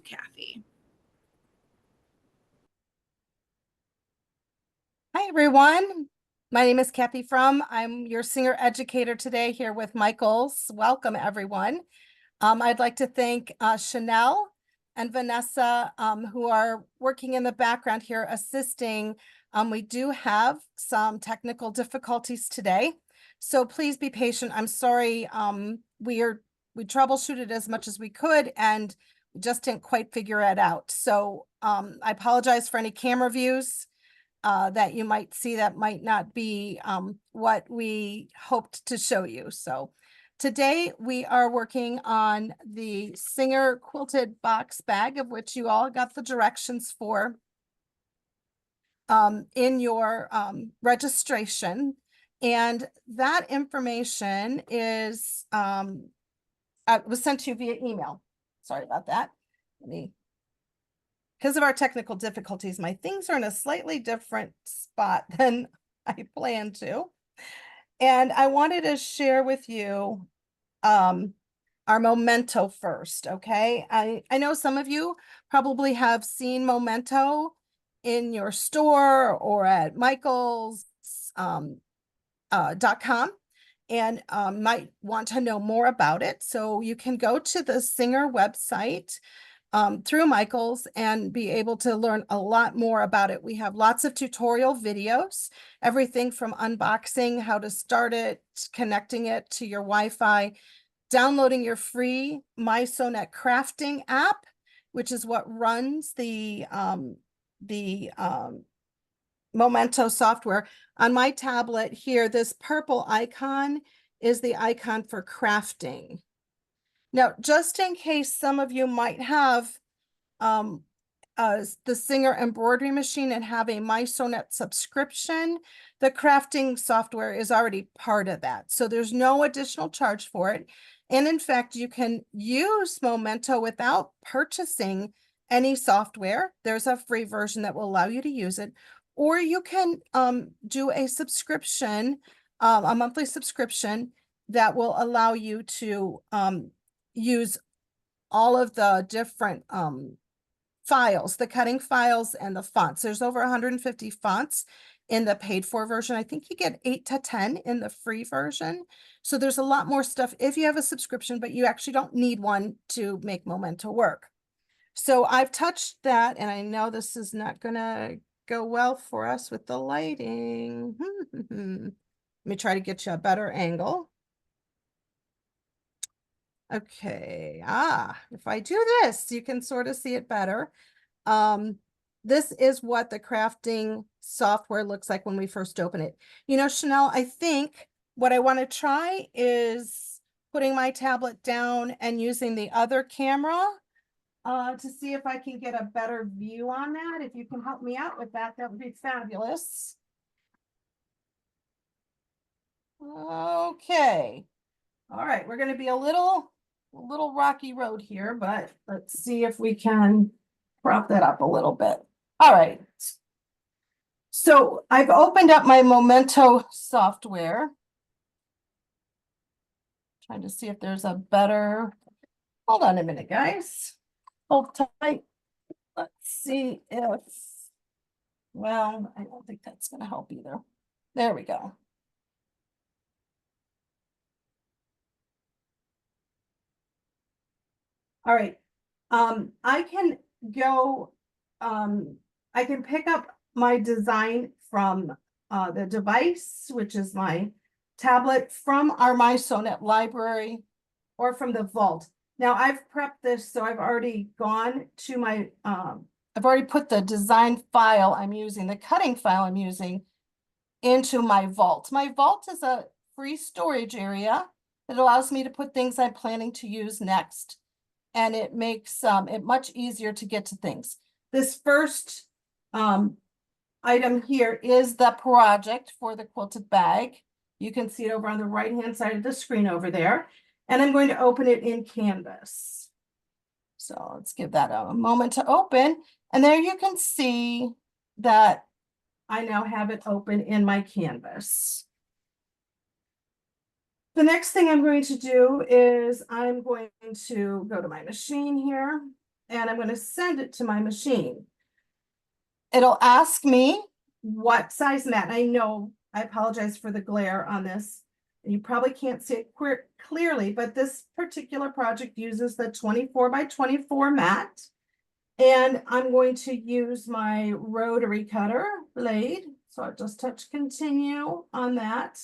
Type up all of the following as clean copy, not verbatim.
Kathy. Hi, everyone. My name is Kathy From. I'm your singer educator today here with Michaels. Welcome, everyone. I'd like to thank Chanel and Vanessa, who are working in the background here assisting. We do have some technical difficulties today, so please be patient. I'm sorry. We troubleshooted as much as we could and just didn't quite figure it out. So I apologize for any camera views that you might see that might not be what we hoped to show you. So today we are working on the Singer Quilted Box Bag, of which you all got the directions for in your registration. And that information is was sent to you via email. Sorry about that. Because of our technical difficulties, my things are in a slightly different spot than I planned to. And I wanted to share with you our Momento first, okay? I know some of you probably have seen Momento in your store or at Michaels .com and might want to know more about it. So you can go to the Singer website through Michaels and be able to learn a lot more about it. We have lots of tutorial videos, everything from unboxing, how to start it, connecting it to your Wi-Fi, downloading your free MySonnet crafting app, which is what runs the Momento software. On my tablet here, this purple icon is the icon for crafting. Now, just in case some of you might have the Singer embroidery machine and have a MySonnet subscription, the crafting software is already part of that. So there's no additional charge for it. And in fact, you can use Momento without purchasing any software. There's a free version that will allow you to use it. Or you can do a subscription, a monthly subscription that will allow you to use all of the different files, the cutting files and the fonts. There's over 150 fonts in the paid for version. I think you get 8 to 10 in the free version. So there's a lot more stuff if you have a subscription, but you actually don't need one to make Momento work. So I've touched that, and I know this is not gonna go well for us with the lighting. Let me try to get you a better angle. Okay, if I do this, you can sort of see it better. This is what the crafting software looks like when we first open it. You know, Chanel, I think what I want to try is putting my tablet down and using the other camera to see if I can get a better view on that. If you can help me out with that, that would be fabulous. Okay. All right, we're going to be a little rocky road here, but let's see if we can prop that up a little bit. All right. So I've opened up my Momento software. Trying to see if there's a better, hold on a minute, guys. Hold tight. Let's see if, well, I don't think that's going to help either. There we go. All right. I can go, I can pick up my design from the device, which is my tablet, from our MySonnet library or from the vault. Now I've prepped this, so I've already gone to my, I've already put the design file I'm using, the cutting file I'm using into my vault. My vault is a free storage area that allows me to put things I'm planning to use next. And it makes it much easier to get to things. This first item here is the project for the quilted bag. You can see it over on the right-hand side of the screen over there. And I'm going to open it in Canvas. So let's give that a moment to open. And there you can see that I now have it open in my Canvas. The next thing I'm going to do is I'm going to go to my machine here. and I'm going to send it to my machine. It'll ask me what size mat. I know, I apologize for the glare on this. You probably can't see it clearly, but this particular project uses the 24 by 24 mat. And I'm going to use my rotary cutter blade. So I'll just touch continue on that.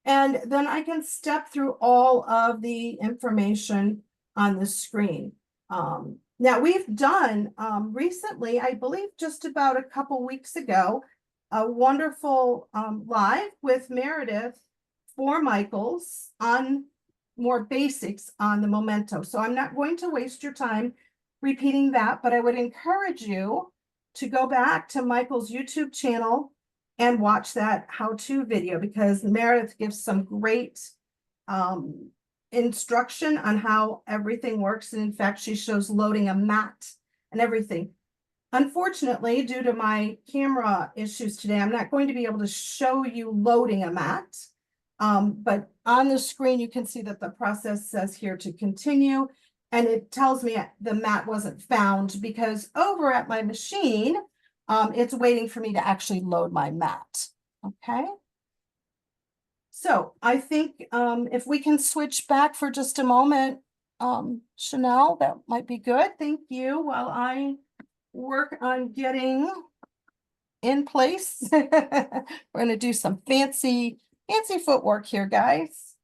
And then I can step through all of the information on the screen. Now we've done recently, I believe just about a couple weeks ago, a wonderful live with Meredith for Michaels on more basics on the Momento. So I'm not going to waste your time repeating that, but I would encourage you to go back to Michael's YouTube channel and watch that how-to video, because Meredith gives some great instruction on how everything works. And in fact, she shows loading a mat and everything. Unfortunately, due to my camera issues today, I'm not going to be able to show you loading a mat. But on the screen, you can see that the process says here to continue. And it tells me the mat wasn't found because over at my machine, it's waiting for me to actually load my mat. Okay. So I think if we can switch back for just a moment, Chanel, that might be good. Thank you. While I work on getting in place. We're going to do some fancy footwork here, guys,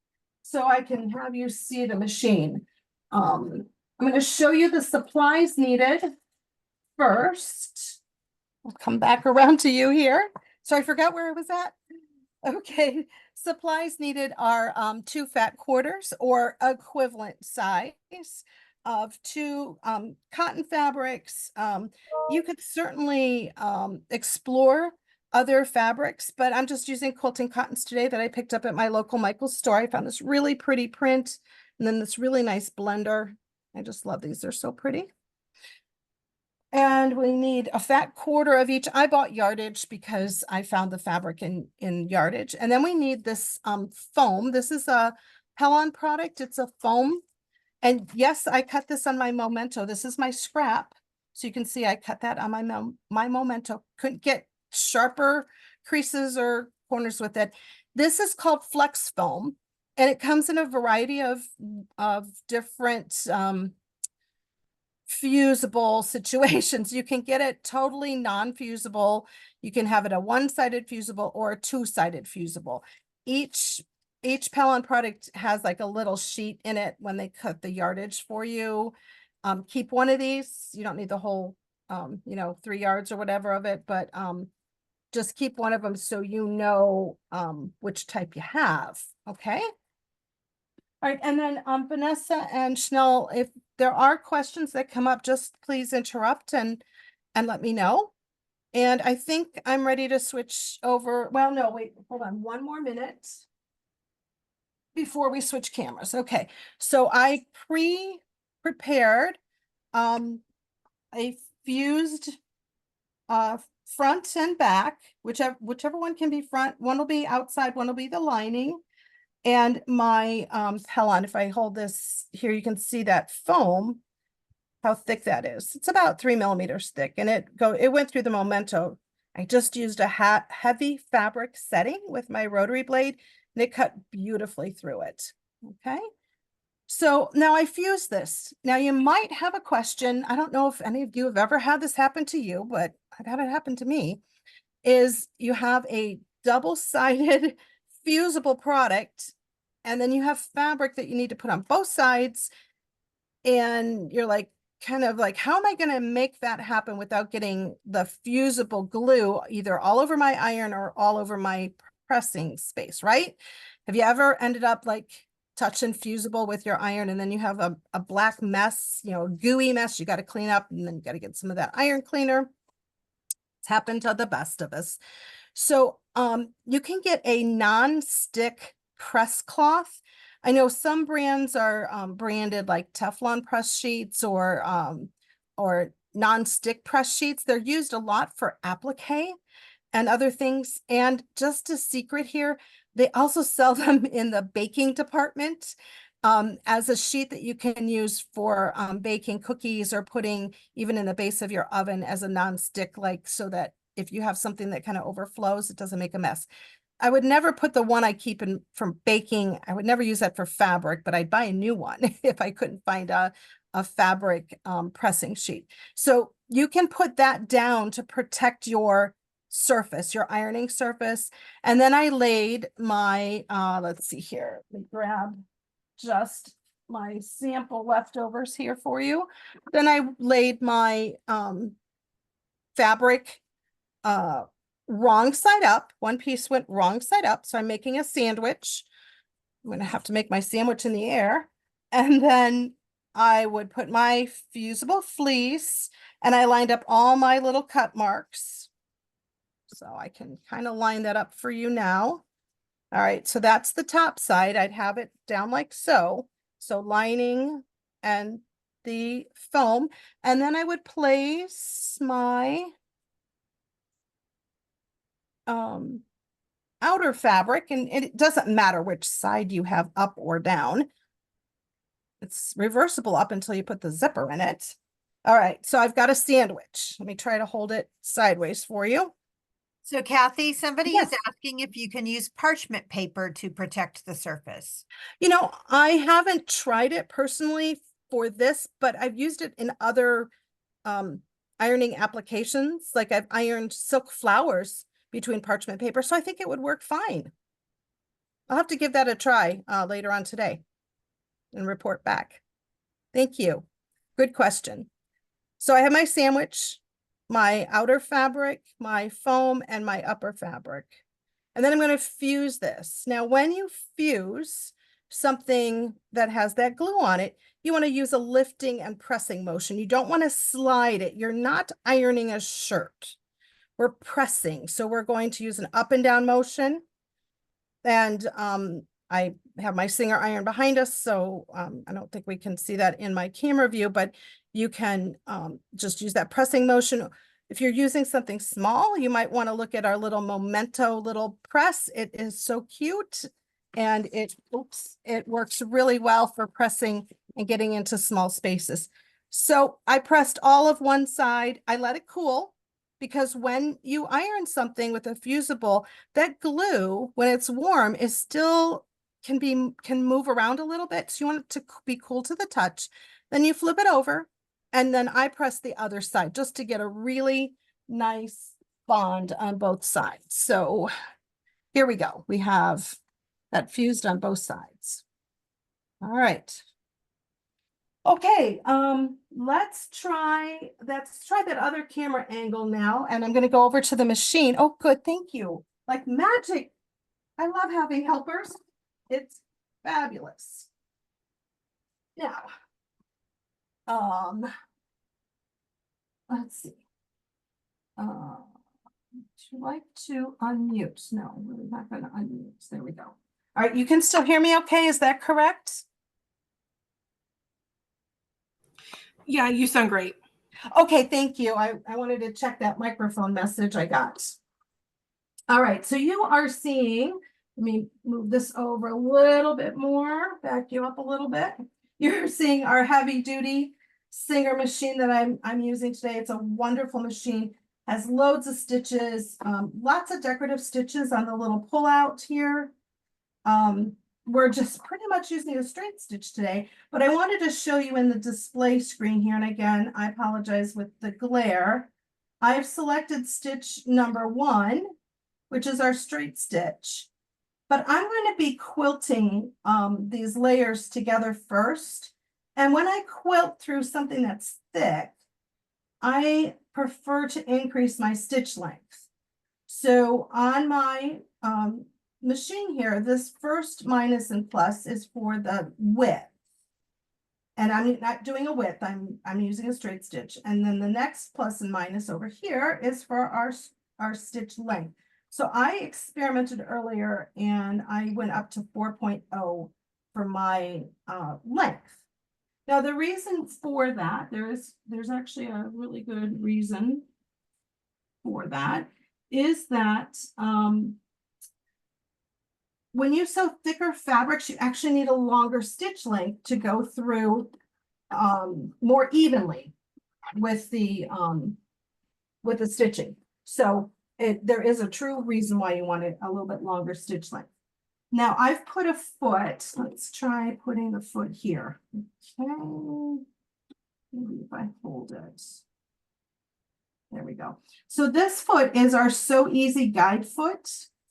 so I can have you see the machine. I'm going to show you the supplies needed first. I'll come back around to you here. So I forgot where I was at. Okay, supplies needed are 2 fat quarters or equivalent size of 2 cotton fabrics. You could certainly explore other fabrics, but I'm just using quilting cottons today that I picked up at my local Michael's store. I found this really pretty print and then this really nice blender. I just love these. They're so pretty. And we need a fat quarter of each. I bought yardage because I found the fabric in yardage. And then we need this foam. This is a Pellon product. It's a foam. And yes, I cut this on my Momento. This is my scrap. So you can see I cut that on my Momento. Couldn't get sharper creases or corners with it. This is called Flex Foam. And it comes in a variety of different fusible situations. You can get it totally non-fusible. You can have it a one-sided fusible or a two-sided fusible. Each Pellon product has like a little sheet in it when they cut the yardage for you. Keep one of these. You don't need the whole 3 yards or whatever of it, but just keep one of them so you know which type you have. Okay. All right, and then Vanessa and Chanel, if there are questions that come up, just please interrupt and let me know. And I think I'm ready to switch over. Well, no, wait, hold on one more minute before we switch cameras. Okay, so I prepared a fused front and back, whichever one can be front. One will be outside, one will be the lining. And my Pellon, if I hold this here, you can see that foam, how thick that is. It's about 3 millimeters thick, and it went through the Momento. I just used a heavy fabric setting with my rotary blade, and it cut beautifully through it. Okay. So now I fuse this. Now you might have a question. I don't know if any of you have ever had this happen to you, but I've had it happen to me. Is you have a double-sided fusible product, and then you have fabric that you need to put on both sides, and you're like, kind of like, how am I going to make that happen without getting the fusible glue either all over my iron or all over my pressing space, right? Have you ever ended up like touching fusible with your iron, and then you have a black mess, gooey mess you got to clean up, and then you got to get some of that iron cleaner? It's happened to the best of us. So you can get a non-stick press cloth. I know some brands are branded like Teflon press sheets or non-stick press sheets. They're used a lot for applique and other things. And just a secret here, they also sell them in the baking department. as a sheet that you can use for baking cookies or putting even in the base of your oven as a non-stick, like so that if you have something that kind of overflows, it doesn't make a mess. I would never put the one I keep in from baking. I would never use that for fabric, but I'd buy a new one if I couldn't find a fabric pressing sheet. So you can put that down to protect your surface, your ironing surface. And then I laid my, let's see here, let me grab just my sample leftovers here for you. Then I laid my fabric wrong side up. One piece went wrong side up. So I'm making a sandwich. I'm going to have to make my sandwich in the air. And then I would put my fusible fleece and I lined up all my little cut marks. So I can kind of line that up for you now. All right, so that's the top side. I'd have it down like so. So lining and the foam. And then I would place my outer fabric, and it doesn't matter which side you have up or down. It's reversible up until you put the zipper in it. All right, so I've got a sandwich. Let me try to hold it sideways for you. So Kathy, somebody Yes. is asking if you can use parchment paper to protect the surface. You know, I haven't tried it personally for this, but I've used it in other ironing applications. Like I've ironed silk flowers between parchment paper, so I think it would work fine. I'll have to give that a try later on today and report back. Thank you. Good question. So I have my sandwich, my outer fabric, my foam, and my upper fabric. And then I'm going to fuse this. Now, when you fuse something that has that glue on it, you want to use a lifting and pressing motion. You don't want to slide it. You're not ironing a shirt. We're pressing. So we're going to use an up and down motion. And I have my Singer iron behind us, so I don't think we can see that in my camera view, but you can just use that pressing motion. If you're using something small, you might want to look at our little Momento little press. It is so cute, and it works really well for pressing and getting into small spaces. So I pressed all of one side. I let it cool, because when you iron something with a fusible, that glue, when it's warm, is still can move around a little bit. So you want it to be cool to the touch. Then you flip it over, and then I press the other side just to get a really nice bond on both sides. So here we go. We have that fused on both sides. All right. Okay, let's try that other camera angle now, and I'm going to go over to the machine. Oh, good, thank you. Like magic. I love having helpers. It's fabulous. Now, let's see. Would you like to unmute? No, we're not going to unmute. There we go. All right, you can still hear me okay? Is that correct? Yeah, you sound great. Okay, thank you. I wanted to check that microphone message I got. All right, so you are seeing, let me move this over a little bit more, back you up a little bit. You're seeing our heavy duty Singer machine that I'm using today. It's a wonderful machine, has loads of stitches, lots of decorative stitches on the little pull out here. We're just pretty much using a straight stitch today, but I wanted to show you in the display screen here. And again, I apologize with the glare. I've selected stitch number 1, which is our straight stitch, but I'm going to be quilting these layers together first. And when I quilt through something that's thick, I prefer to increase my stitch length. So on my machine here, this first minus and plus is for the width. And I'm not doing a width, I'm using a straight stitch. And then the next plus and minus over here is for our stitch length. So I experimented earlier and I went up to 4.0 for my length. Now the reason for that, there's actually a really good reason for that, is that when you sew thicker fabrics, you actually need a longer stitch length to go through more evenly with the stitching. So there is a true reason why you want a little bit longer stitch length. Now I've put a foot. Let's try putting the foot here. Okay. Maybe if I hold it. There we go. So this foot is our Sew Easy guide foot.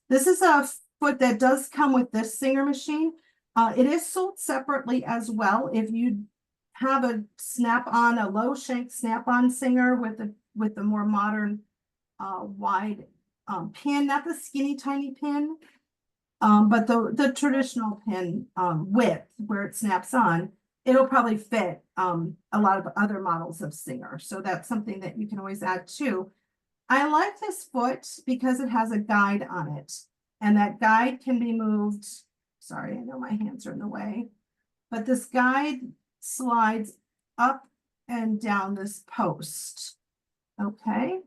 This is a foot that does come with this Singer machine. It is sold separately as well. If you have a snap-on, a low shank snap-on Singer with the more modern wide pin, not the skinny tiny pin, but the traditional pin width where it snaps on, it'll probably fit a lot of other models of Singer. So that's something that you can always add to. I like this foot because it has a guide on it, and that guide can be moved. Sorry, I know my hands are in the way, but this guide slides up and down this post. Okay,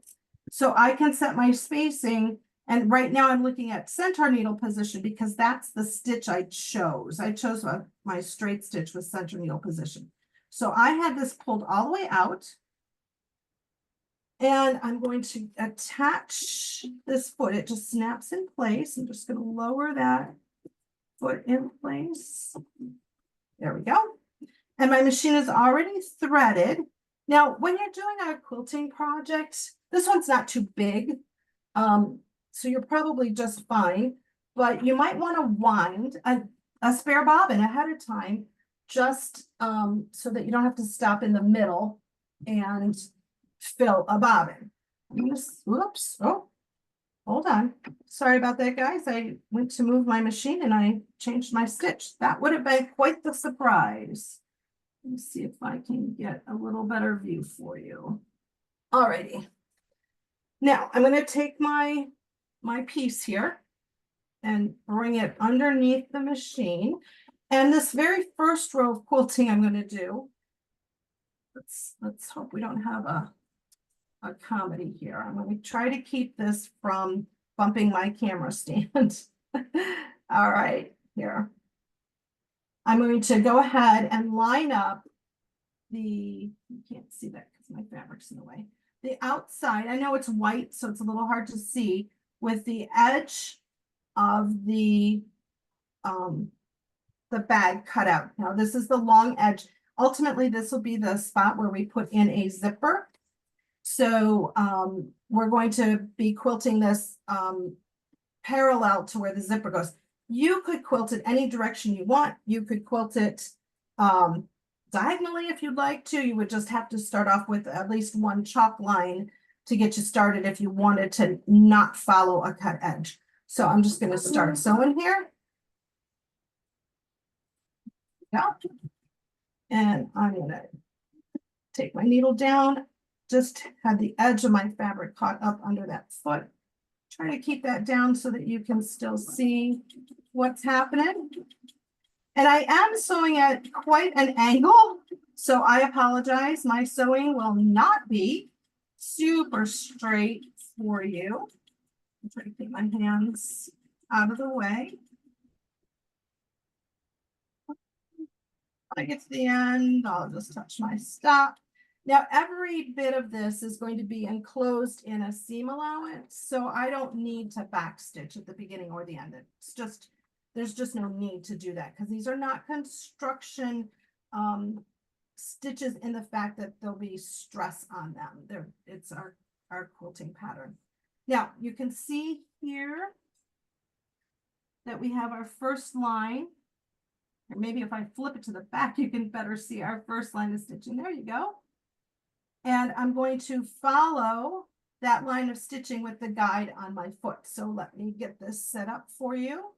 so I can set my spacing, and right now I'm looking at center needle position because that's the stitch I chose. I chose my straight stitch with center needle position. So I had this pulled all the way out, and I'm going to attach this foot. It just snaps in place. I'm just going to lower that foot in place. There we go. And my machine is already threaded. Now, when you're doing a quilting project, this one's not too big, so you're probably just fine, but you might want to wind a spare bobbin ahead of time, just so that you don't have to stop in the middle and fill a bobbin. Whoops, oh, hold on. Sorry about that, guys. I went to move my machine and I changed my stitch. That would have been quite the surprise. Let me see if I can get a little better view for you. Alrighty. Now I'm going to take my piece here and bring it underneath the machine. And this very first row of quilting I'm going to do, let's hope we don't have a comedy here. I'm going to try to keep this from bumping my camera stand. All right, here. I'm going to go ahead and line up you can't see that because my fabric's in the way. The outside, I know it's white, so it's a little hard to see, with the edge of the bag cut out. Now this is the long edge. Ultimately, this will be the spot where we put in a zipper. So we're going to be quilting this parallel to where the zipper goes. You could quilt it any direction you want. You could quilt it diagonally if you'd like to. You would just have to start off with at least one chalk line to get you started if you wanted to not follow a cut edge. So I'm just going to start sewing here. Yeah. And I'm going to take my needle down, just have the edge of my fabric caught up under that foot. Try to keep that down so that you can still see what's happening. And I am sewing at quite an angle, so I apologize. My sewing will not be super straight for you. I'm trying to keep my hands out of the way. When I get to the end, I'll just touch my stop. Now, every bit of this is going to be enclosed in a seam allowance, so I don't need to backstitch at the beginning or the end. It's just, there's just no need to do that because these are not construction stitches in the fact that there'll be stress on them. It's our quilting pattern. Now, you can see here that we have our first line. Or maybe if I flip it to the back, you can better see our first line of stitching. There you go. And I'm going to follow that line of stitching with the guide on my foot. So let me get this set up for you,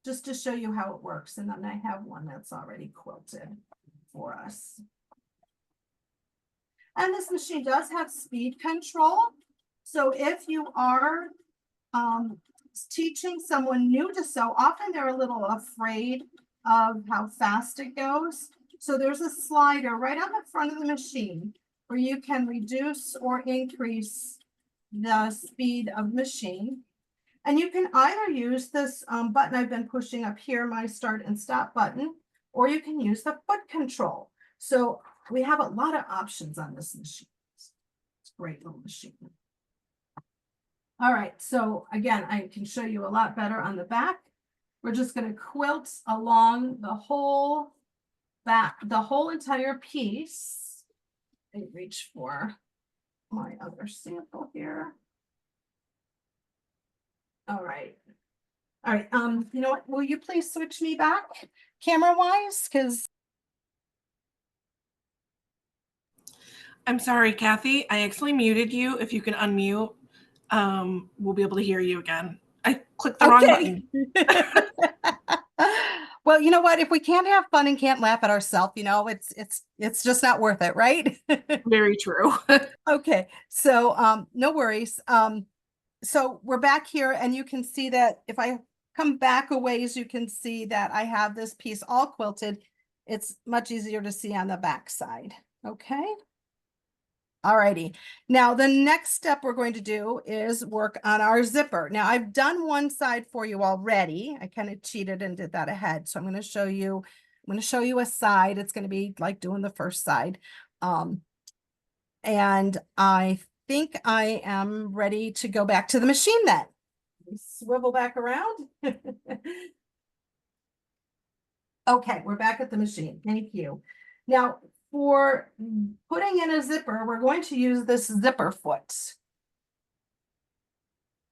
just to show you how it works. And then I have one that's already quilted for us. And this machine does have speed control. So if you are teaching someone new to sew, often they're a little afraid of how fast it goes. So there's a slider right on the front of the machine where you can reduce or increase the speed of machine. And you can either use this button I've been pushing up here, my start and stop button, or you can use the foot control. So we have a lot of options on this machine. It's a great little machine. All right, so again, I can show you a lot better on the back. We're just going to quilt along the whole back, the whole entire piece. I reach for my other sample here. All right. All right. You know what? Will you please switch me back camera wise? Because I'm sorry, Kathy. I accidentally muted you. If you can unmute, we'll be able to hear you again. I clicked the wrong button. Well, you know what? If we can't have fun and can't laugh at ourselves, you know, it's just not worth it, right? Very true. Okay, so no worries. So we're back here, and you can see that if I come back a ways, you can see that I have this piece all quilted. It's much easier to see on the back side. Okay. Alrighty. Now the next step we're going to do is work on our zipper. Now I've done one side for you already. I kind of cheated and did that ahead. So I'm going to show you a side. It's going to be like doing the first side. And I think I am ready to go back to the machine then. Swivel back around. Okay, we're back at the machine. Thank you. Now, for putting in a zipper, we're going to use this zipper foot.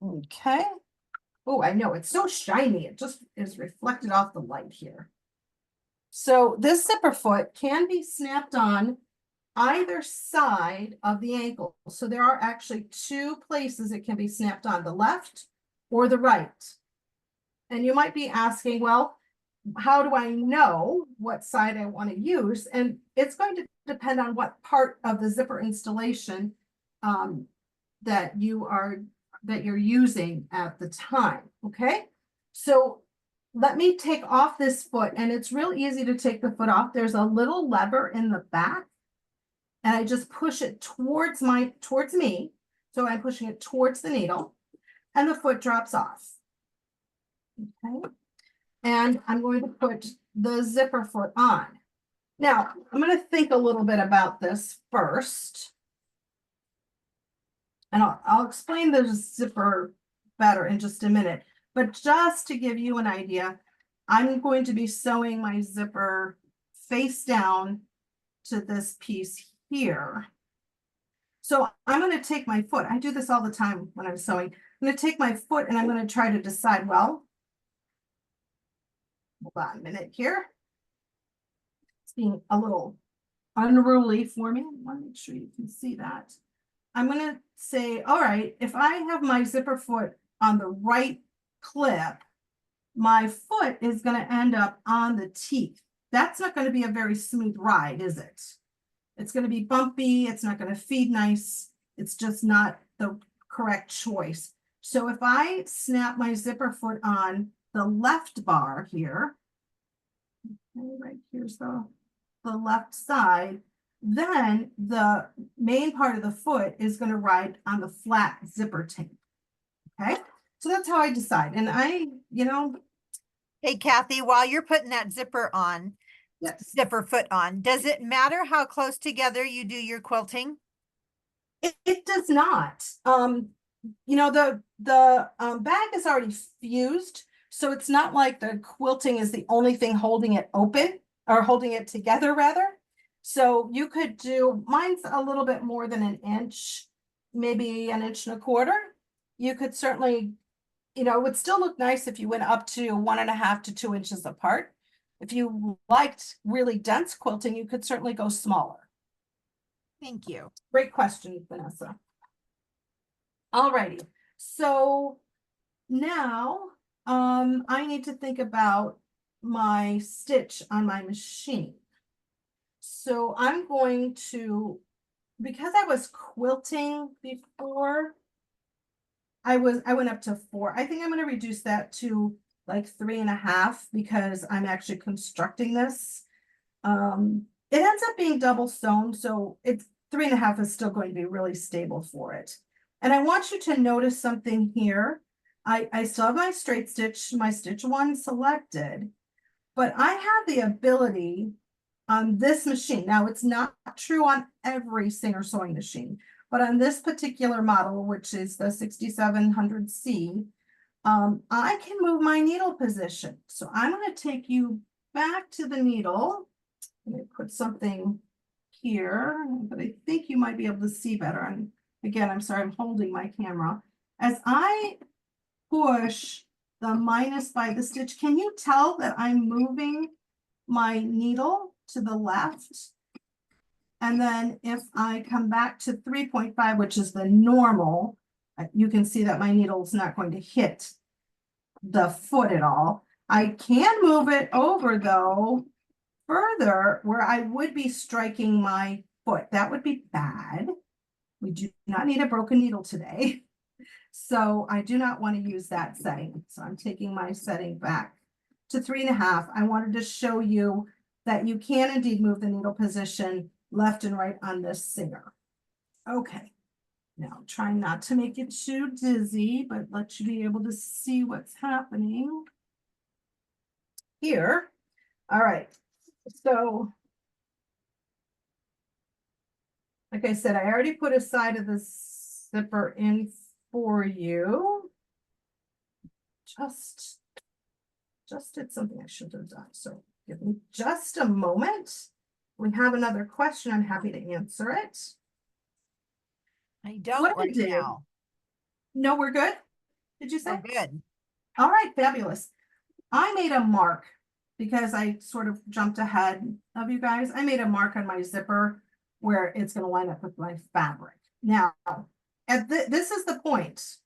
Okay. Oh, I know, it's so shiny. It just is reflected off the light here. So this zipper foot can be snapped on either side of the ankle. So there are actually two places it can be snapped on, the left or the right. And you might be asking, well, how do I know what side I want to use? And it's going to depend on what part of the zipper installation that you're using at the time. Okay, so let me take off this foot, and it's real easy to take the foot off. There's a little lever in the back, and I just push it towards me. So I'm pushing it towards the needle, and the foot drops off. Okay. And I'm going to put the zipper foot on. Now, I'm going to think a little bit about this first. And I'll explain the zipper better in just a minute. But just to give you an idea, I'm going to be sewing my zipper face down to this piece here. So I'm going to take my foot. I do this all the time when I'm sewing. I'm going to take my foot and I'm going to try to decide, well, hold on a minute here. It's being a little unruly for me. I want to make sure you can see that. I'm going to say, all right, if I have my zipper foot on the right clip, my foot is going to end up on the teeth. That's not going to be a very smooth ride, is it? It's going to be bumpy. It's not going to feed nice. It's just not the correct choice. So if I snap my zipper foot on the left bar here, okay, right here's the left side, then the main part of the foot is going to ride on the flat zipper tape. Okay, so that's how I decide. And Hey, Kathy, while you're putting that zipper on, yes, zipper foot on, does it matter how close together you do your quilting? it does not. The bag is already fused, so it's not like the quilting is the only thing holding it open or holding it together rather. So you could do, mine's a little bit more than an inch, maybe 1.25 inches. You could certainly, it would still look nice if you went up to 1.5 to 2 inches apart. If you liked really dense quilting, you could certainly go smaller. Thank you. Great question, Vanessa. Alrighty, so now I need to think about my stitch on my machine. So I'm going to, because I was quilting before, I went up to 4. I think I'm going to reduce that to like 3.5 because I'm actually constructing this. It ends up being double sewn, so it's 3.5 is still going to be really stable for it. And I want you to notice something here. I still have my straight stitch, my stitch 1 selected, but I have the ability on this machine. Now, it's not true on every Singer sewing machine, but on this particular model, which is the 6700C, I can move my needle position. So I'm going to take you back to the needle. Let me put something here, but I think you might be able to see better. And again, I'm sorry, I'm holding my camera. As I push the minus by the stitch, can you tell that I'm moving my needle to the left? And then if I come back to 3.5, which is the normal, you can see that my needle is not going to hit the foot at all. I can move it over though further where I would be striking my foot. That would be bad. We do not need a broken needle today. So I do not want to use that setting. So I'm taking my setting back to 3.5. I wanted to show you that you can indeed move the needle position left and right on this Singer. Okay. Now try not to make it too dizzy, but let you be able to see what's happening here. All right. So like I said, I already put a side of the zipper in for you. Just did something I should have done. So give me just a moment. We have another question. I'm happy to answer it. I don't What right did? now. No, we're good. Did you say? We're good. All right, fabulous. I made a mark because I sort of jumped ahead of you guys. I made a mark on my zipper where it's going to line up with my fabric. Now, this is the point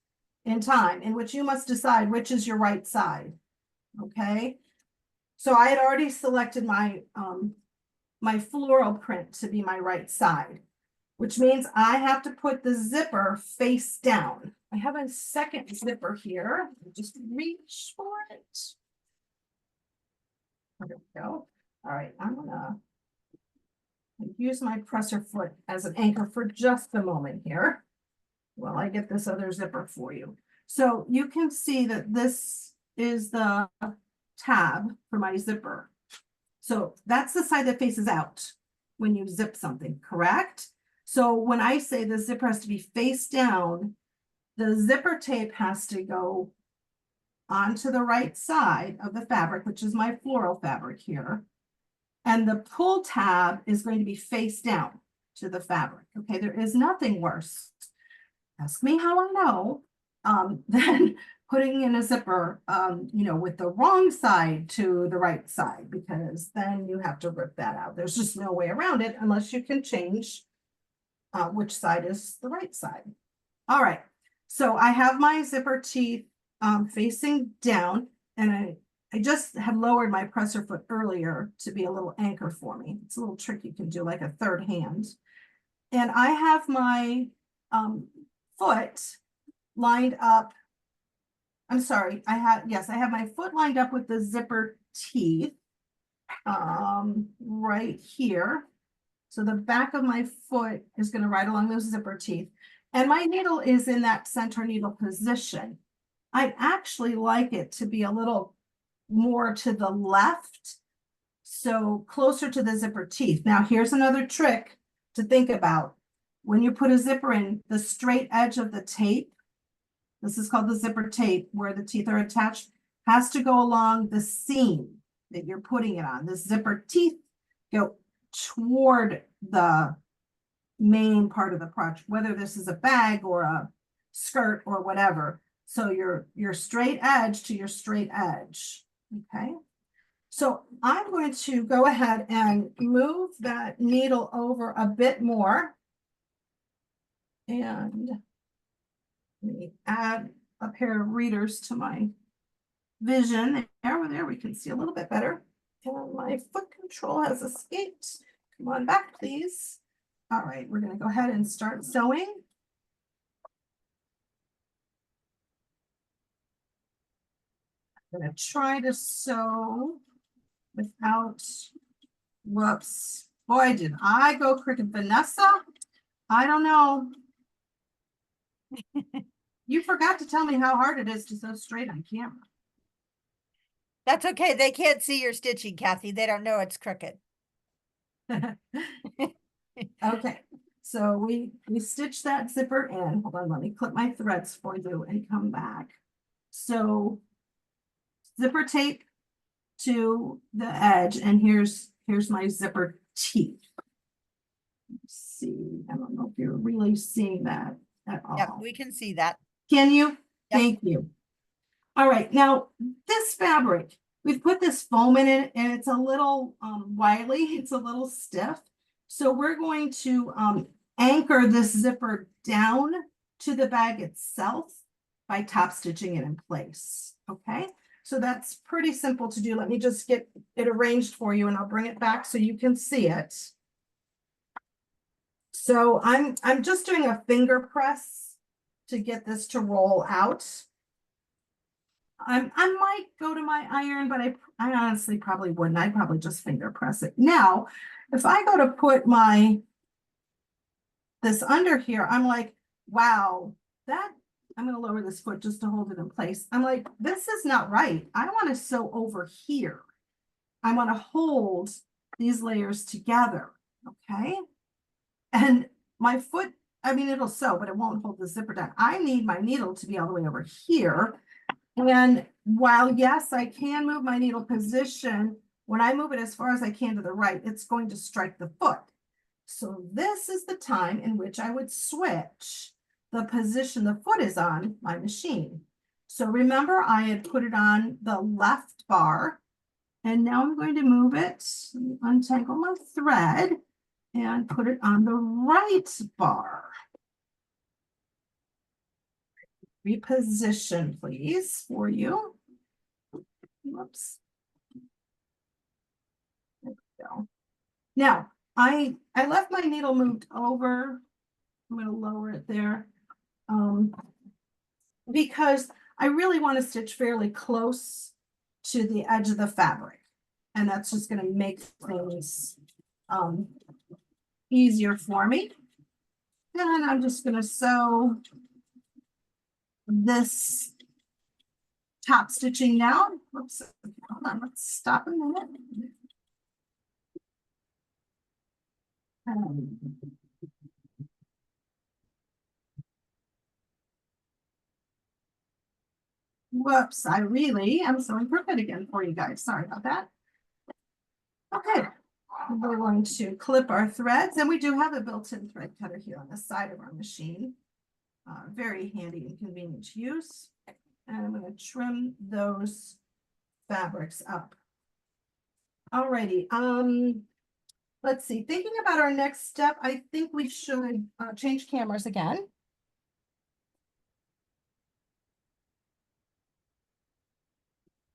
in time in which you must decide which is your right side. Okay. So I had already selected my my floral print to be my right side, which means I have to put the zipper face down. I have a second zipper here. Just reach for it. There we go. All right, I'm gonna use my presser foot as an anchor for just a moment here while I get this other zipper for you. So you can see that this is the tab for my zipper. So that's the side that faces out when you zip something, correct? So when I say the zipper has to be face down, the zipper tape has to go onto the right side of the fabric, which is my floral fabric here. And the pull tab is going to be face down to the fabric. Okay, there is nothing worse. Ask me how I know, than putting in a zipper, with the wrong side to the right side, because then you have to rip that out. There's just no way around it unless you can change which side is the right side. All right, so I have my zipper teeth facing down, and I just had lowered my presser foot earlier to be a little anchor for me. It's a little trick you can do like a third hand. And I have my foot lined up. I'm sorry, I have my foot lined up with the zipper teeth right here. So the back of my foot is going to ride along those zipper teeth. And my needle is in that center needle position. I'd actually like it to be a little more to the left, so closer to the zipper teeth. Now, here's another trick to think about. When you put a zipper in, the straight edge of the tape, this is called the zipper tape, where the teeth are attached, has to go along the seam that you're putting it on. The zipper teeth go toward the main part of the project, whether this is a bag or a skirt or whatever. So your straight edge to your straight edge. Okay. So I'm going to go ahead and move that needle over a bit more. And let me add a pair of readers to my vision. There we can see a little bit better. And my foot control has escaped. Come on back, please. All right, we're going to go ahead and start sewing. I'm going to try to sew without, whoops. Boy, did I go crooked. Vanessa, I don't know. You forgot to tell me how hard it is to sew straight on camera. That's okay. They can't see your stitching, Kathy. They don't know it's crooked. Okay, so we stitch that zipper in. Hold on, let me clip my threads for you and come back. So zipper tape to the edge, and here's my zipper teeth. Let's see, I don't know if you're really seeing that at all. Yep, we can see that. Can you? Yep. Thank you. All right, now this fabric, we've put this foam in it and it's a little wily, it's a little stiff. So we're going to anchor this zipper down to the bag itself by top stitching it in place. Okay, so that's pretty simple to do. Let me just get it arranged for you and I'll bring it back so you can see it. So I'm just doing a finger press to get this to roll out. I might go to my iron, but I honestly probably wouldn't. I'd probably just finger press it. Now, if I go to put this under here, I'm like, wow, I'm going to lower this foot just to hold it in place. I'm like, this is not right. I want to sew over here. I want to hold these layers together. Okay. And my foot, I mean, it'll sew, but it won't hold the zipper down. I need my needle to be all the way over here. And while, yes, I can move my needle position, when I move it as far as I can to the right, it's going to strike the foot. So this is the time in which I would switch the position the foot is on my machine. So remember, I had put it on the left bar, and now I'm going to move it, untangle my thread, and put it on the right bar. Reposition, please, for you. Whoops. There we go. Now, I left my needle moved over. I'm going to lower it there because I really want to stitch fairly close to the edge of the fabric. And that's just going to make things easier for me. And I'm just going to sew this top stitching down. Whoops, hold on, let's stop a minute. Whoops, I'm sewing crooked again for you guys. Sorry about that. Okay, we're going to clip our threads, and we do have a built-in thread cutter here on the side of our machine. Very handy and convenient to use. And I'm going to trim those fabrics up. Alrighty, let's see. Thinking about our next step, I think we should change cameras again.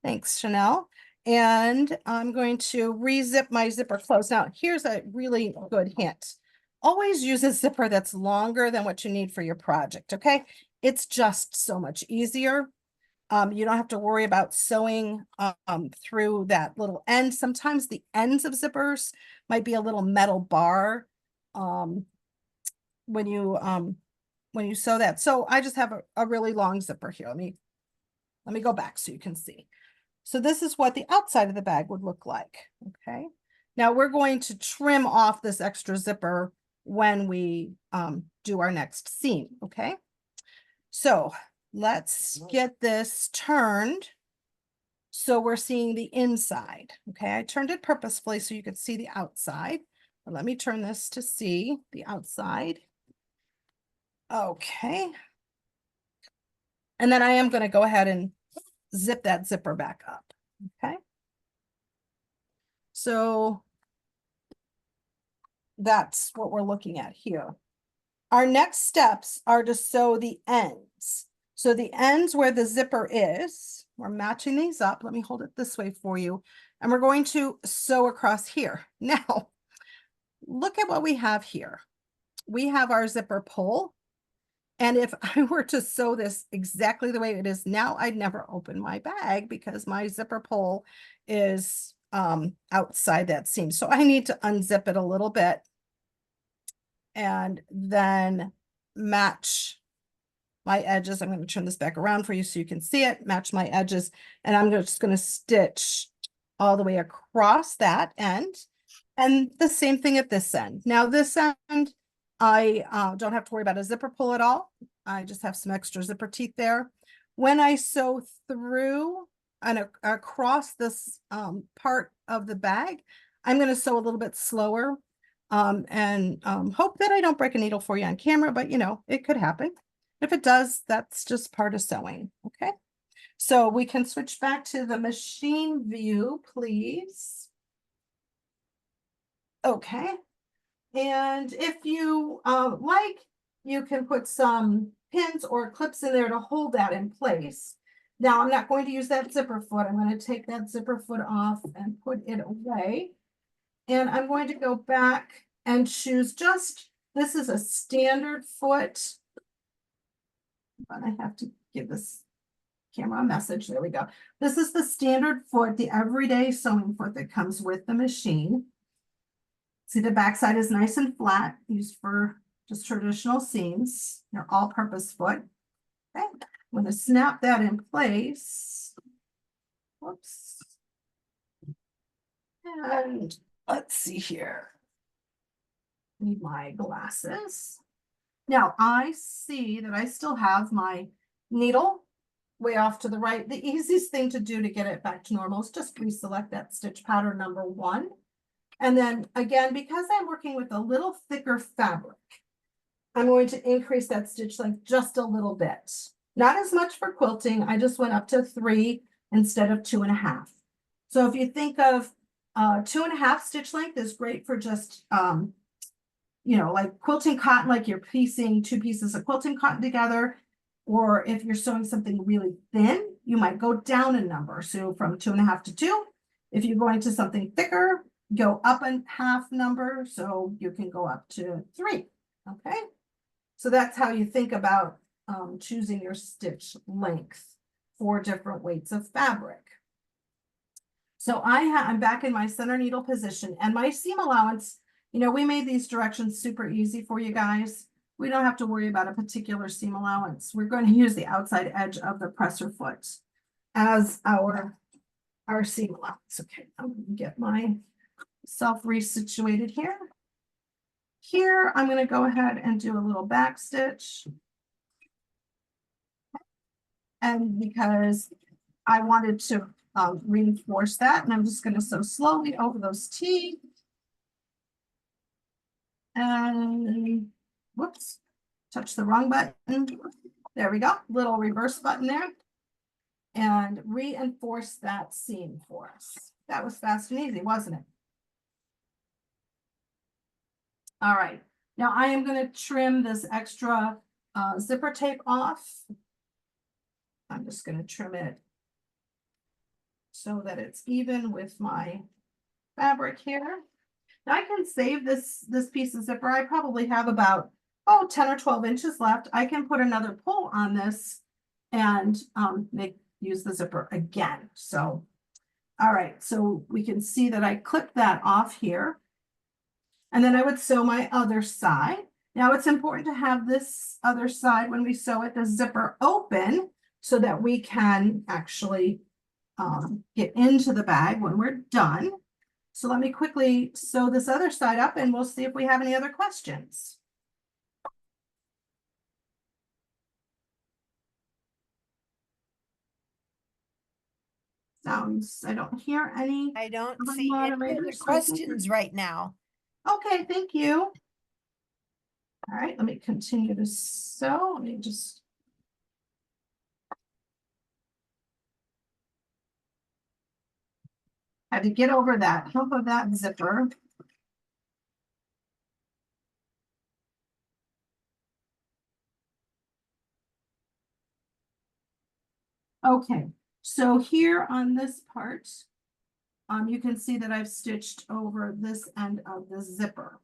Thanks, Chanel. And I'm going to re-zip my zipper closed. Now, here's a really good hint. Always use a zipper that's longer than what you need for your project, okay? It's just so much easier. You don't have to worry about sewing through that little end. Sometimes the ends of zippers might be a little metal bar when you sew that. So I just have a really long zipper here. Let me go back so you can see. So this is what the outside of the bag would look like, okay? Now we're going to trim off this extra zipper when we do our next seam, okay? So let's get this turned so we're seeing the inside, okay? I turned it purposefully so you could see the outside. But let me turn this to see the outside. Okay. And then I am going to go ahead and zip that zipper back up, okay? So that's what we're looking at here. Our next steps are to sew the ends. So the ends where the zipper is, we're matching these up. Let me hold it this way for you. And we're going to sew across here. Now, look at what we have here. We have our zipper pull. And if I were to sew this exactly the way it is now, I'd never open my bag because my zipper pull is outside that seam. So I need to unzip it a little bit and then match my edges. I'm going to turn this back around for you so you can see it, match my edges, and I'm just going to stitch all the way across that end. And the same thing at this end. Now this end, I don't have to worry about a zipper pull at all. I just have some extra zipper teeth there. When I sew through and across this part of the bag, I'm going to sew a little bit slower and hope that I don't break a needle for you on camera, but you know, it could happen. If it does, that's just part of sewing, okay? So we can switch back to the machine view, please. Okay, and if you like, you can put some pins or clips in there to hold that in place. Now, I'm not going to use that zipper foot. I'm going to take that zipper foot off and put it away. And I'm going to go back and choose this is a standard foot. But I have to give this camera a message. There we go. This is the standard foot, the everyday sewing foot that comes with the machine. See, the backside is nice and flat, used for just traditional seams. They're all-purpose foot. Okay, I'm going to snap that in place. Whoops. And let's see here. Need my glasses. Now I see that I still have my needle way off to the right. The easiest thing to do to get it back to normal is just reselect that stitch pattern number 1. And then again, because I'm working with a little thicker fabric, I'm going to increase that stitch length just a little bit. Not as much for quilting. I just went up to 3 instead of 2.5. So if you think of 2.5 stitch length is great for just, you know, like quilting cotton, like you're piecing 2 pieces of quilting cotton together. Or if you're sewing something really thin, you might go down a number. So from 2.5 to 2. If you're going to something thicker, go up a half number, so you can go up to 3. Okay, so that's how you think about choosing your stitch length for different weights of fabric. So I'm back in my center needle position, and my seam allowance, you know, we made these directions super easy for you guys. We don't have to worry about a particular seam allowance. We're going to use the outside edge of the presser foot as our seam allowance. Okay, I'm going to get my self resituated here. Here, I'm going to go ahead and do a little back stitch. And because I wanted to reinforce that, and I'm just going to sew slowly over those teeth. And whoops, touch the wrong button. There we go, little reverse button there. And reinforce that seam for us. That was fast and easy, wasn't it? All right, now I am going to trim this extra zipper tape off. I'm just going to trim it so that it's even with my fabric here. Now I can save this piece of zipper. I probably have about 10 or 12 inches left. I can put another pull on this and use the zipper again. So, all right, so we can see that I clipped that off here. And then I would sew my other side. Now it's important to have this other side when we sew it, the zipper open, so that we can actually get into the bag when we're done. So let me quickly sew this other side up and we'll see if we have any other questions. I don't hear any. I don't other see any other moderators, so I think questions right now. Okay, thank you. All right, let me continue to sew. Let me just. Had to get over that hump of that zipper. Okay, so here on this part, you can see that I've stitched over this end of the zipper.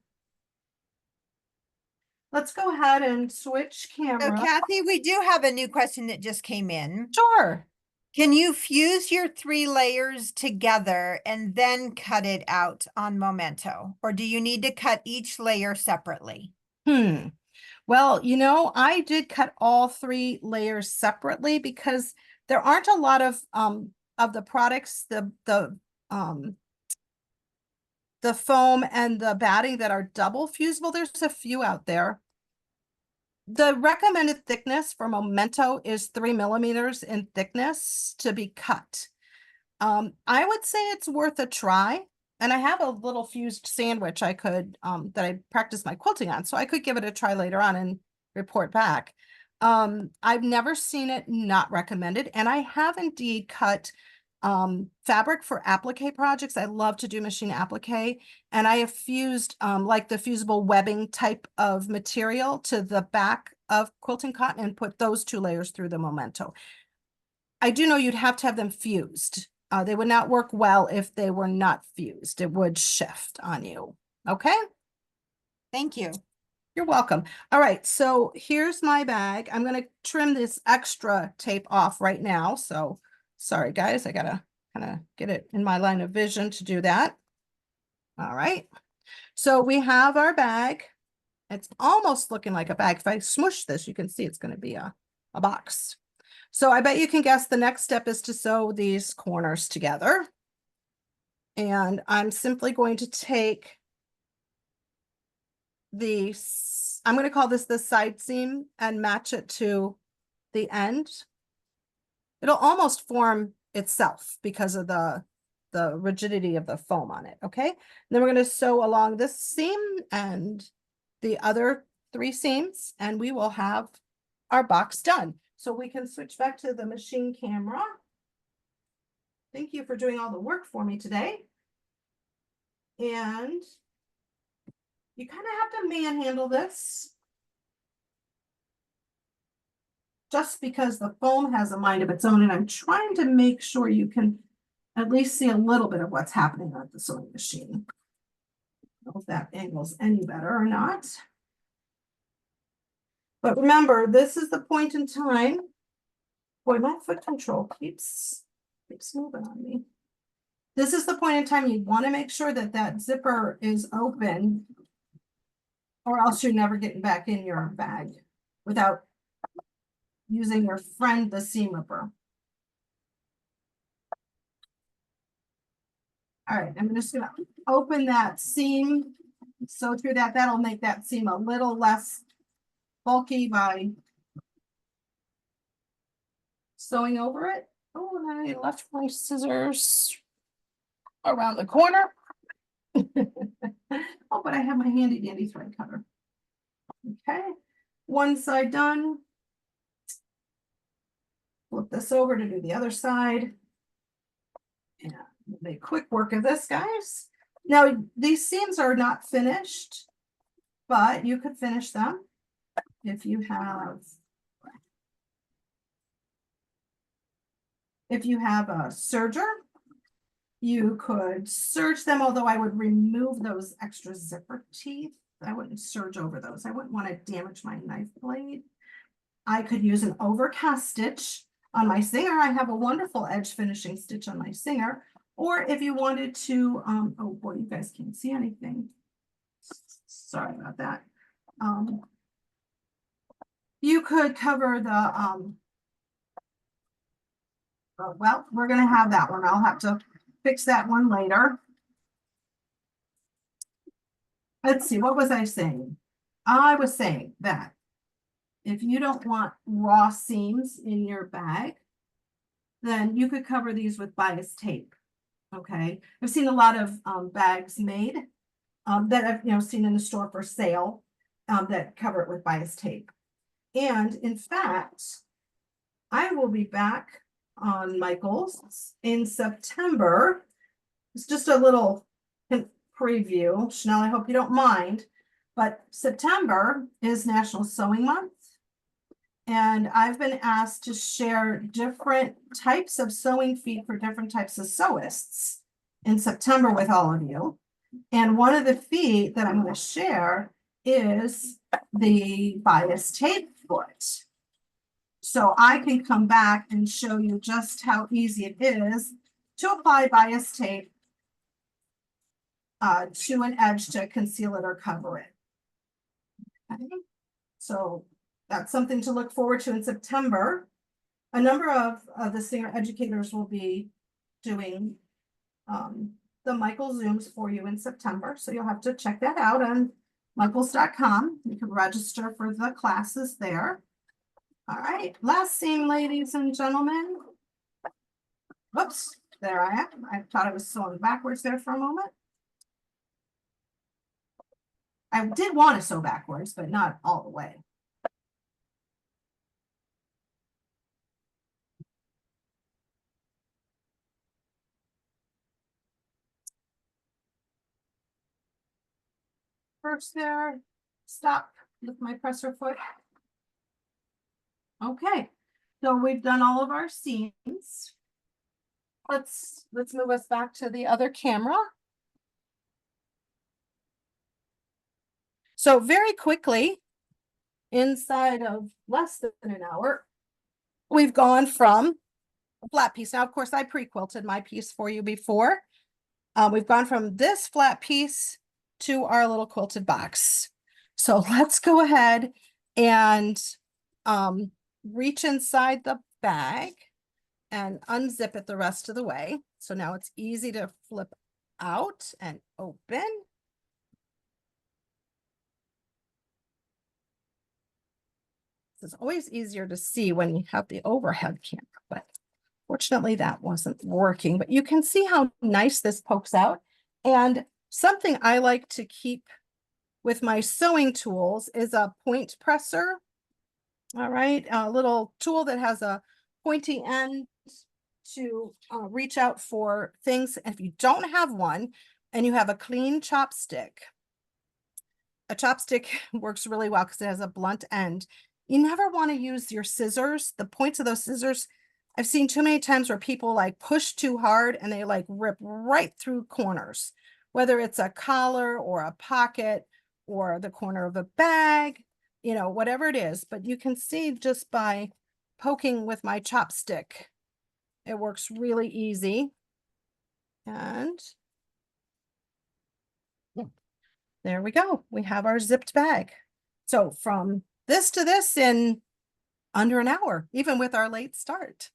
Let's go ahead and switch So camera. Kathy, we do have a new question that just came in. Sure. Can you fuse your 3 layers together and then cut it out on Momento? Or do you need to cut each layer separately? Well, you know, I did cut all 3 layers separately because there aren't a lot of the products, the foam and the batting that are double fusible. There's a few out there. The recommended thickness for Momento is 3 millimeters in thickness to be cut. I would say it's worth a try. And I have a little fused sandwich I could, that I practice my quilting on, so I could give it a try later on and report back. I've never seen it not recommended, and I have indeed cut fabric for applique projects. I love to do machine applique, and I have fused like the fusible webbing type of material to the back of quilting cotton and put those 2 layers through the Momento. I do know you'd have to have them fused. They would not work well if they were not fused. It would shift on you. Okay? Thank you. You're welcome. All right, so here's my bag. I'm going to trim this extra tape off right now. So sorry, guys, I got to kind of get it in my line of vision to do that. All right. So we have our bag. It's almost looking like a bag. If I smush this, you can see it's going to be a box. So I bet you can guess the next step is to sew these corners together. And I'm simply going to take I'm going to call this the side seam and match it to the end. It'll almost form itself because of the rigidity of the foam on it. Okay. And then we're going to sew along this seam and the other 3 seams, and we will have our box done. So we can switch back to the machine camera. Thank you for doing all the work for me today. And you kind of have to manhandle this just because the foam has a mind of its own, and I'm trying to make sure you can at least see a little bit of what's happening on the sewing machine. I don't know if that angle's any better or not. But remember, this is the point in time. Boy, my foot control keeps moving on me. This is the point in time you want to make sure that that zipper is open, or else you're never getting back in your bag without using your friend, the seam ripper. All right, I'm just gonna open that seam, sew through that. That'll make that seam a little less bulky by sewing over it. Oh, and I left my scissors around the corner. Oh, but I have my handy dandy thread cutter. Okay, one side done. Flip this over to do the other side. And we'll make quick work of this, guys. Now, these seams are not finished, but you could finish them if you have a serger. You could serge them, although I would remove those extra zipper teeth. I wouldn't serge over those. I wouldn't want to damage my knife blade. I could use an overcast stitch on my Singer. I have a wonderful edge finishing stitch on my Singer. Or if you wanted to, oh boy, you guys can't see anything. Sorry about that. You could cover the, well, we're going to have that one. I'll have to fix that one later. Let's see, what was I saying? I was saying that if you don't want raw seams in your bag, then you could cover these with bias tape. Okay, I've seen a lot of bags made that I've seen in the store for sale that cover it with bias tape. And in fact, I will be back on Michael's in September. It's just a little preview. Chanel, I hope you don't mind, but September is National Sewing Month. And I've been asked to share different types of sewing feet for different types of sewists in September with all of you. And one of the feet that I'm going to share is the bias tape foot. So I can come back and show you just how easy it is to apply bias tape to an edge to conceal it or cover it. Okay. So that's something to look forward to in September. A number of the senior educators will be doing the Michael Zooms for you in September. So you'll have to check that out on michaels.com. You can register for the classes there. All right, last scene, ladies and gentlemen. Whoops, there I am. I thought I was sewing backwards there for a moment. I did want to sew backwards, but not all the way. First there, stop with my presser foot. Okay, so we've done all of our seams. Let's move us back to the other camera. So very quickly, inside of less than an hour, we've gone from a flat piece. Now, of course, I pre-quilted my piece for you before. We've gone from this flat piece to our little quilted box. So let's go ahead and reach inside the bag and unzip it the rest of the way. So now it's easy to flip out and open. It's always easier to see when you have the overhead camera, but fortunately that wasn't working. But you can see how nice this pokes out. And something I like to keep with my sewing tools is a point presser. All right, a little tool that has a pointy end to reach out for things. And if you don't have one and you have a clean chopstick, a chopstick works really well because it has a blunt end. You never want to use your scissors. The points of those scissors, I've seen too many times where people like push too hard and they like rip right through corners, whether it's a collar or a pocket or the corner of a bag, you know, whatever it is. But you can see just by poking with my chopstick, it works really easy. And there we go. We have our zipped bag. So from this to this in under an hour, even with our late start.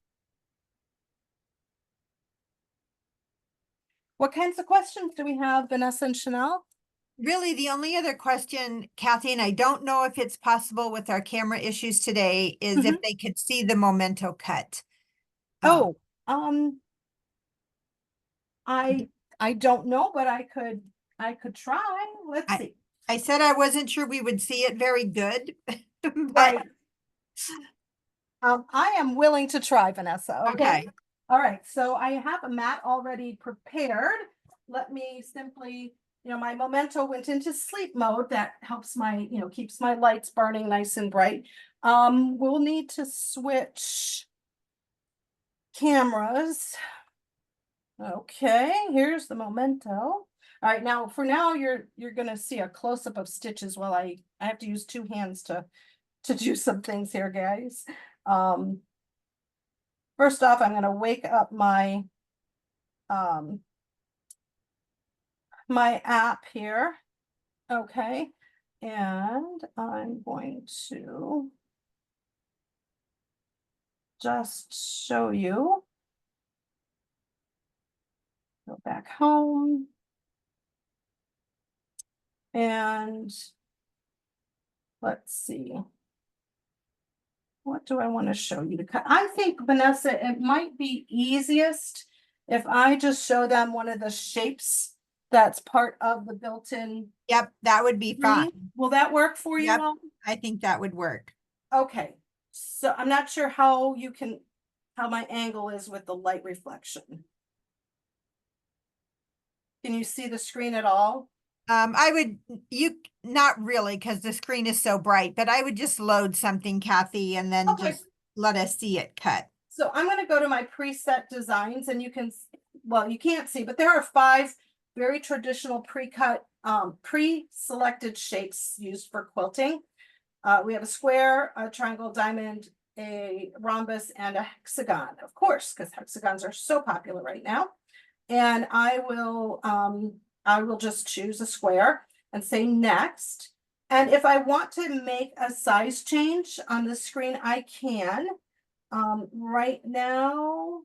What kinds of questions do we have, Vanessa and Chanel? Really, the only other question, Kathy, and I don't know if it's possible with our camera issues today, is if they could see the Momento cut. Oh, I don't know, but I could try. Let's see. I said I wasn't sure we would see it very good. but Right. I am willing to try, Vanessa. Okay. All right. So I have a mat already prepared. Let me simply, my Momento went into sleep mode. That helps my, keeps my lights burning nice and bright. We'll need to switch cameras. Okay, here's the Momento. All right, now for now you're gonna see a close-up of stitches while I have to use two hands to do some things here, guys. First off, I'm gonna wake up my my app here. Okay, and I'm going to just show you. Go back home. And let's see. What do I want to show you to cut? I think, Vanessa, it might be easiest if I just show them one of the shapes that's part of the built-in. Yep, that would be fine. Will that work for you? Yep. all? I think that would work. Okay. So I'm not sure how my angle is with the light reflection. Can you see the screen at all? Not really, because the screen is so bright, but I would just load something, Kathy, and then just let us see it cut. So I'm going to go to my preset designs, and you can't see, but there are 5 very traditional pre-cut, pre-selected shapes used for quilting. We have a square, a triangle, diamond, a rhombus, and a hexagon, of course, because hexagons are so popular right now. And I will just choose a square and say next. And if I want to make a size change on the screen, I can. Right now,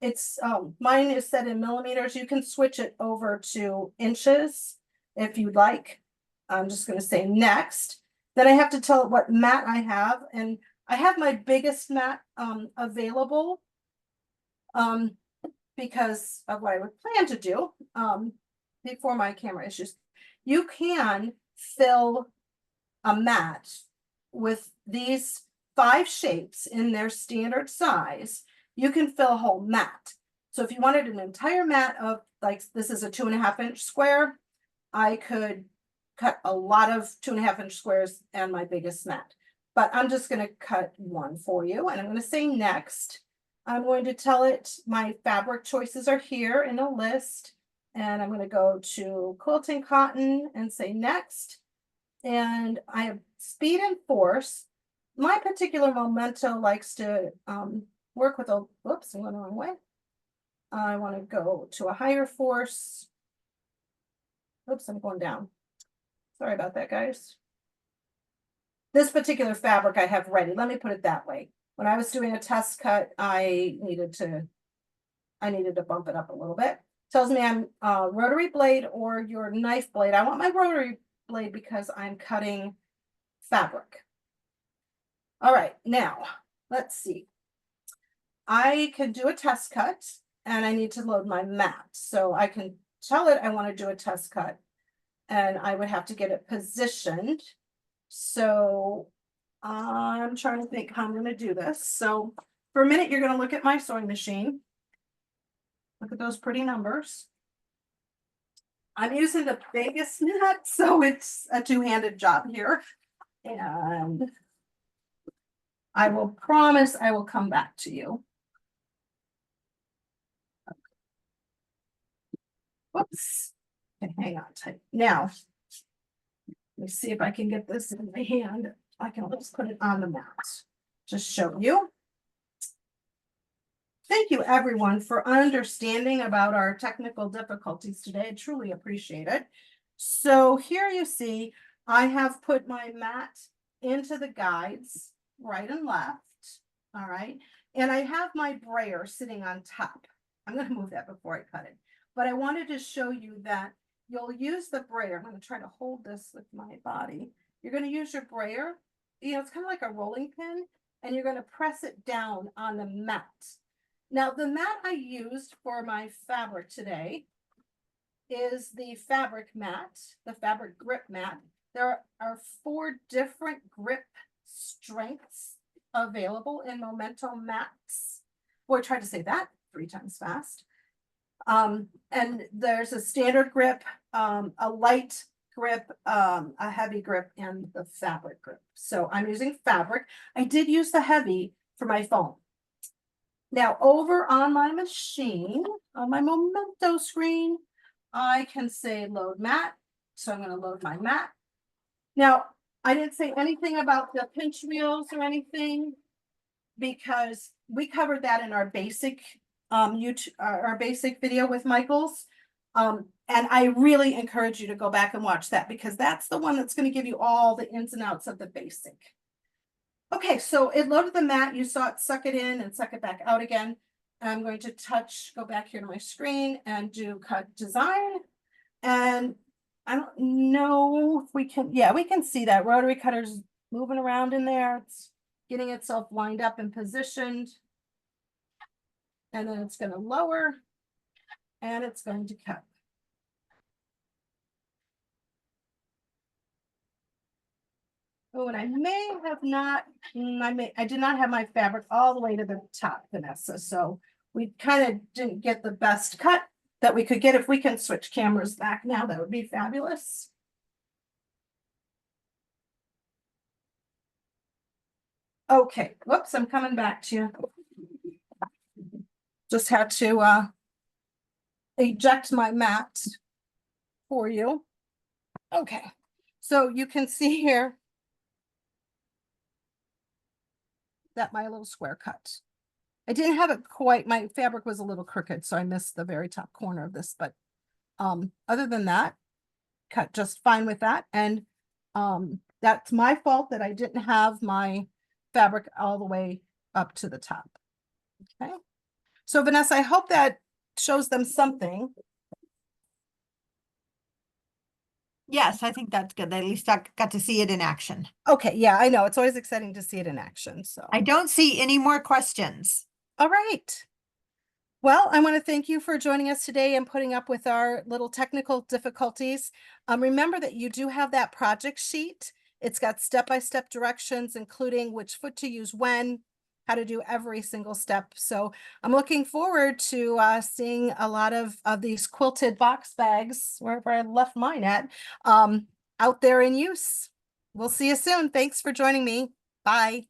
it's, mine is set in millimeters. You can switch it over to inches if you'd like. I'm just gonna say next. Then I have to tell it what mat I have, and I have my biggest mat, available. Because of what I would plan to do, before my camera issues. You can fill a mat with these 5 shapes in their standard size. You can fill a whole mat. So if you wanted an entire mat of, like, this is a 2.5 inch square, I could cut a lot of 2.5 inch squares and my biggest mat. But I'm just gonna cut one for you, and I'm gonna say next. I'm going to tell it my fabric choices are here in a list. And I'm going to go to quilting cotton and say next. And I have speed and force. My particular Momento likes to work with a, whoops, I went the wrong way. I want to go to a higher force. Oops, I'm going down. Sorry about that, guys. This particular fabric I have ready. Let me put it that way. When I was doing a test cut, I needed to bump it up a little bit. Tells me I'm rotary blade or your knife blade. I want my rotary blade because I'm cutting fabric. All right, now let's see. I can do a test cut and I need to load my mat. So I can tell it I want to do a test cut and I would have to get it positioned. So I'm trying to think how I'm going to do this. So for a minute, you're going to look at my sewing machine. Look at those pretty numbers. I'm using the biggest net, so it's a two-handed job here. And I will promise I will come back to you. Whoops. Okay, hang on tight. Now, let me see if I can get this in my hand. I can just put it on the mat. Just show you. Thank you, everyone, for understanding about our technical difficulties today. I truly appreciate it. So here you see, I have put my mat into the guides, right and left. All right. And I have my brayer sitting on top. I'm going to move that before I cut it. But I wanted to show you that you'll use the brayer. I'm going to try to hold this with my body. You're going to use your brayer. You know, it's kind of like a rolling pin, and you're going to press it down on the mat. Now, the mat I used for my fabric today is the fabric mat, the fabric grip mat. There are 4 different grip strengths available in Momento mats. Boy, I tried to say that 3 times fast. And there's a standard grip, a light grip, a heavy grip, and the fabric grip. So I'm using fabric. I did use the heavy for my foam. Now over on my machine, on my Momento screen, I can say load mat. So I'm going to load my mat. Now, I didn't say anything about the pinch wheels or anything because we covered that in our basic YouTube, our basic video with Michael's. And I really encourage you to go back and watch that because that's the one that's going to give you all the ins and outs of the basic. Okay, so it loaded the mat. You saw it suck it in and suck it back out again. I'm going to go back here to my screen and do cut design. And I don't know if we can, yeah, we can see that rotary cutter's moving around in there. It's getting itself lined up and positioned. And then it's going to lower and it's going to cut. Oh, and I may have not, I did not have my fabric all the way to the top, Vanessa. So we kind of didn't get the best cut that we could get. If we can switch cameras back now, that would be fabulous. Okay, whoops, I'm coming back to you. Just had to eject my mat for you. Okay, so you can see here that my little square cut. I didn't have it quite, my fabric was a little crooked, so I missed the very top corner of this, but other than that, cut just fine with that. And That's my fault that I didn't have my fabric all the way up to the top. Okay. So Vanessa, I hope that shows them something. Yes, I think that's good. At least I got to see it in action. Okay, yeah, I know. It's always exciting to see it in action. So, I don't see any more questions. all right. Well, I want to thank you for joining us today and putting up with our little technical difficulties. Remember that you do have that project sheet. It's got step-by-step directions, including which foot to use when, how to do every single step. So I'm looking forward to seeing a lot of these quilted box bags, wherever I left mine at, out there in use. We'll see you soon. Thanks for joining me. Bye.